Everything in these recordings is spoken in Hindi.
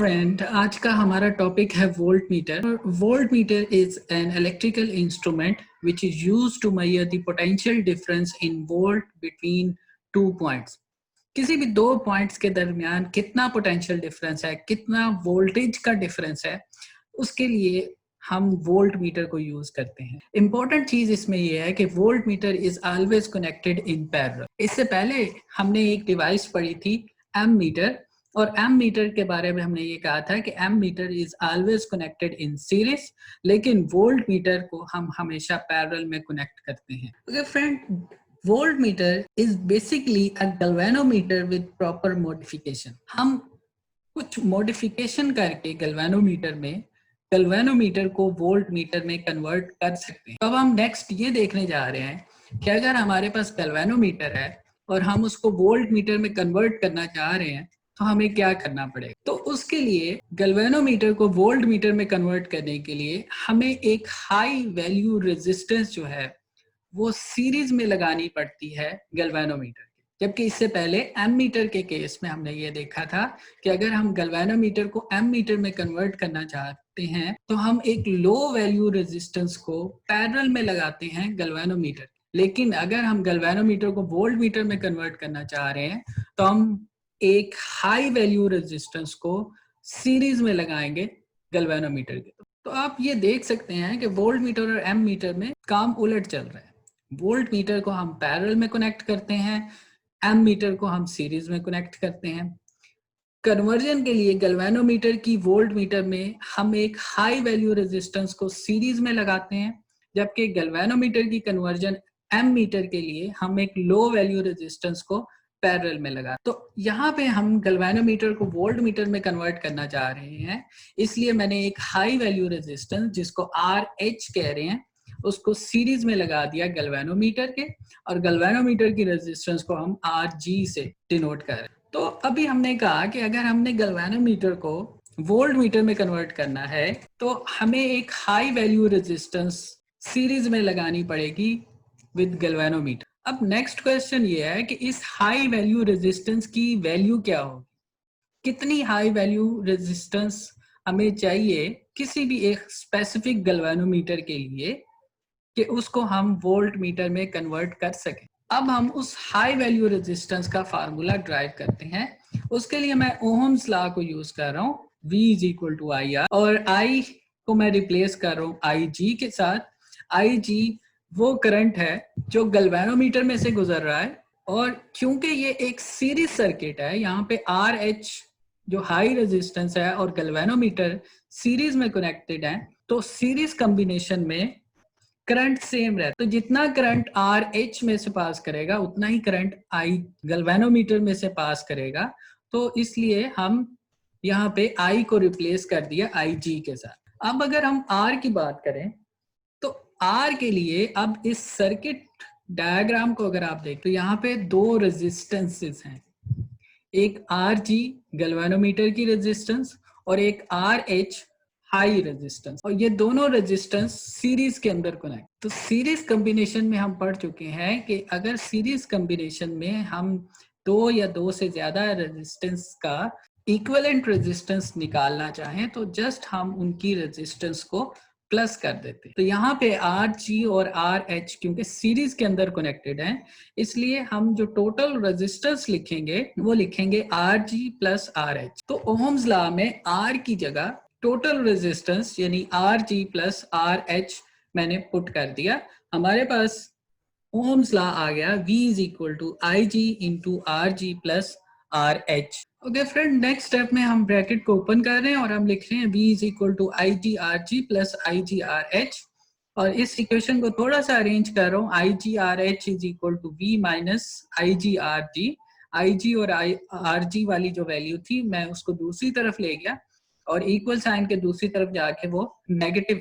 फ्रेंड, आज का हमारा टॉपिक है voltmeter. Voltmeter is an electrical instrument which is used to measure the potential difference in volt between two points. किसी भी दो पॉइंट्स के दरमियान कितना पोटेंशियल डिफरेंस है, कितना वोल्टेज का डिफरेंस है, उसके लिए हम वोल्ट मीटर को यूज करते हैं। इंपॉर्टेंट चीज इसमें यह है कि voltmeter is always connected in parallel. इससे पहले हमने एक डिवाइस पढ़ी थी एम मीटर, और एम मीटर के बारे में हमने ये कहा था कि ammeter is always connected in series, लेकिन वोल्ट मीटर को हम हमेशा पैरेलल में कनेक्ट करते हैं। Okay friend, voltmeter is basically a galvanometer with proper modification. हम कुछ मॉडिफिकेशन करके गैल्वेनोमीटर को वोल्ट मीटर में कन्वर्ट कर सकते हैं। अब हम नेक्स्ट ये देखने जा रहे हैं कि अगर हमारे पास गैल्वेनोमीटर है और हम उसको वोल्ट मीटर में कन्वर्ट करना चाह रहे हैं तो हमें क्या करना पड़ेगा। तो उसके लिए गैल्वेनोमीटर को वोल्ट मीटर में कन्वर्ट करने के लिए हमें एक हाई वैल्यू रेजिस्टेंस जो है वो सीरीज में लगानी पड़ती है गैल्वेनोमीटर की। जबकि इससे पहले एम मीटर के केस में हमने ये देखा था कि अगर हम गैल्वेनोमीटर को एम मीटर में कन्वर्ट करना चाहते हैं तो हम एक लो वैल्यू रेजिस्टेंस को पैरेलल में लगाते हैं गैल्वेनोमीटर। लेकिन अगर हम गैल्वेनोमीटर को वोल्ट मीटर में कन्वर्ट करना चाह रहे हैं तो हम एक हाई वैल्यू रेजिस्टेंस को सीरीज में लगाएंगे गैल्वेनोमीटर के। तो आप ये देख सकते हैं कि वोल्ट मीटर और एम मीटर में काम उलट चल रहा है। वोल्ट मीटर को हम पैरेलल में कनेक्ट करते हैं, एम मीटर को हम सीरीज में कनेक्ट करते हैं। कन्वर्जन के लिए गैल्वेनोमीटर की वोल्ट मीटर में हम एक हाई वैल्यू रेजिस्टेंस को सीरीज में लगाते हैं, जबकि गैल्वेनोमीटर की कन्वर्जन एम मीटर के लिए हम एक लो वैल्यू रेजिस्टेंस को पैरेलल में लगा। तो यहाँ पे हम गैल्वेनोमीटर को वोल्ट मीटर में कन्वर्ट करना चाह रहे हैं, इसलिए मैंने एक हाई वैल्यू रेजिस्टेंस जिसको RH कह रहे हैं उसको सीरीज में लगा दिया गैल्वेनोमीटर के, और गैल्वेनोमीटर की रेजिस्टेंस को हम RG से डिनोट कर रहे हैं। तो अभी हमने कहा कि अगर हमने गैल्वेनोमीटर को वोल्ट मीटर में कन्वर्ट करना है तो हमें एक हाई वैल्यू रेजिस्टेंस सीरीज में लगानी पड़ेगी विद गैल्वेनोमीटर। अब नेक्स्ट क्वेश्चन ये है कि इस हाई वैल्यू रेजिस्टेंस की वैल्यू क्या होगी, कितनी हाई वैल्यू रेजिस्टेंस हमें चाहिए किसी भी एक स्पेसिफिक गैल्वेनोमीटर के लिए कि उसको हम वोल्ट मीटर में कन्वर्ट कर सकें। अब हम उस हाई वैल्यू रेजिस्टेंस का फार्मूला ड्राइव करते हैं। उसके लिए मैं ओहम्स लॉ को यूज कर रहा हूँ, V is equal to IR, और I को मैं रिप्लेस कर रहा हूँ IG के साथ। IG वो करंट है जो गैल्वेनोमीटर में से गुजर रहा है, और क्योंकि ये एक सीरीज सर्किट है, यहाँ पे RH जो हाई रेजिस्टेंस है और गैल्वेनोमीटर सीरीज में कनेक्टेड है, तो सीरीज कॉम्बिनेशन में करंट सेम रहता है। तो जितना करंट RH में से पास करेगा उतना ही करंट I गैल्वेनोमीटर में से पास करेगा। तो इसलिए हम यहाँ पे I को रिप्लेस कर दिया IG के साथ। अब अगर हम R की बात करें तो R के लिए अब इस सर्किट डायग्राम को अगर आप देख तो यहाँ पे दो रेजिस्टेंसेस हैं, एक RG गैल्वेनोमीटर की रेजिस्टेंस और एक RH हाई रेजिस्टेंस, और ये दोनों रेजिस्टेंस सीरीज के अंदर कनेक्ट। तो सीरीज कॉम्बिनेशन में हम पढ़ चुके हैं कि अगर सीरीज कॉम्बिनेशन में हम दो या दो से ज्यादा रेजिस्टेंस का इक्विवेलेंट रेजिस्टेंस निकालना चाहें तो जस्ट हम उनकी रेजिस्टेंस को प्लस कर देते हैं। तो यहाँ पे RG और RH क्योंकि सीरीज के अंदर कनेक्टेड हैं, इसलिए हम जो टोटल रेजिस्टेंस लिखेंगे वो लिखेंगे RG प्लस RH। तो ओहम्स लॉ में R की जगह टोटल रेजिस्टेंस यानी RG प्लस RH मैंने पुट कर दिया। हमारे पास ओहम्स लॉ आ गया V is equal to IG into RG plus RH। Okay friend, next step में हम ब्रैकेट को ओपन कर रहे हैं और हम लिख रहे हैं V is equal to IGRG plus IGRH, और इस इक्वेशन को थोड़ा सा अरेंज कर रहा हूँ। IGRH is equal to V minus IGRG। IG और RG वाली जो वैल्यू थी मैं उसको दूसरी तरफ ले गया और इक्वल साइन के दूसरी तरफ जाके वो नेगेटिव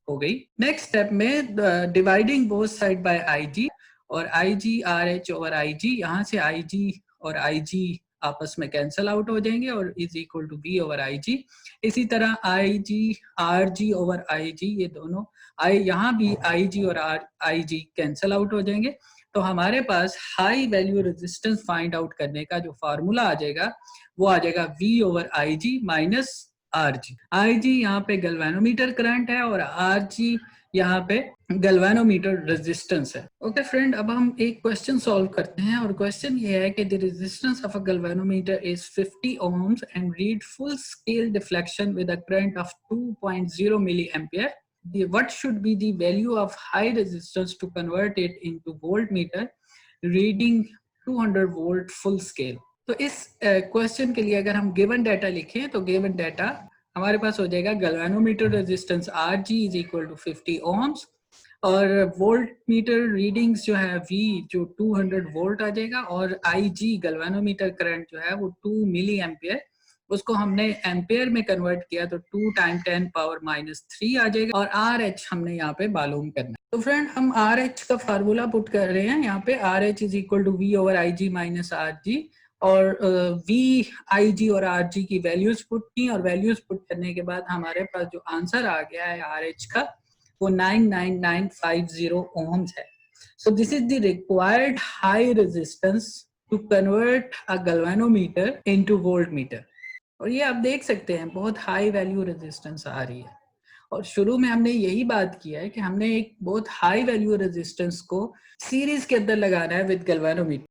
हो गई। नेक्स्ट स्टेप में dividing both side by IG, और IGRH ओवर IG, यहाँ से IG और IG आपस में कैंसल आउट हो जाएंगे और is equal to V over IG। इसी तरह IGRG ओवर IG, ये दोनों यहाँ भी IG और IG कैंसल आउट हो जाएंगे। तो हमारे पास high value resistance find out करने का जो फार्मूला आ जाएगा वो आ जाएगा V over I G minus R G. I G यहाँ पे गैल्वेनोमीटर करंट है और आर जी यहाँ पे गैल्वेनोमीटर रेजिस्टेंस है। ओके फ्रेंड, अब हम एक क्वेश्चन सॉल्व करते हैं और क्वेश्चन ये है कि the resistance of a galvanometer is 50 ohms and read full scale deflection with a current of 2.0 milliampere. What should be the value of high resistance to convert it into voltmeter reading 200 volt full scale? तो इस क्वेश्चन के लिए अगर हम गिवन डाटा लिखें तो गिवन डाटा हमारे पास हो जाएगा galvanometer resistance R G is equal to 50 ohms और वोल्ट मीटर रीडिंग्स जो है V जो 200 वोल्ट आ जाएगा और आई जी गैल्वेनोमीटर करंट जो है वो 2 मिली एम्पियर, उसको हमने एम्पेयर में कन्वर्ट किया तो 2 टाइम 10 पावर -3 आ जाएगा और आर एच हमने यहाँ पे मालूम करना है। तो फ्रेंड हम आर एच का फार्मूला पुट कर रहे हैं यहाँ पे, R H is equal to V over I G minus R G और वी आई जी और आर जी की वैल्यूज पुट की और वैल्यूज पुट करने के बाद हमारे पास जो आंसर आ गया है आर एच का वो 99950 ohms है। So this is the required high resistance to convert a galvanometer into voltmeter। और ये आप देख सकते हैं बहुत हाई वैल्यू रेजिस्टेंस आ रही है और शुरू में हमने यही बात किया है कि हमने एक बहुत हाई वैल्यू रेजिस्टेंस को सीरीज के अंदर लगाना है विद गैल्वेनोमीटर।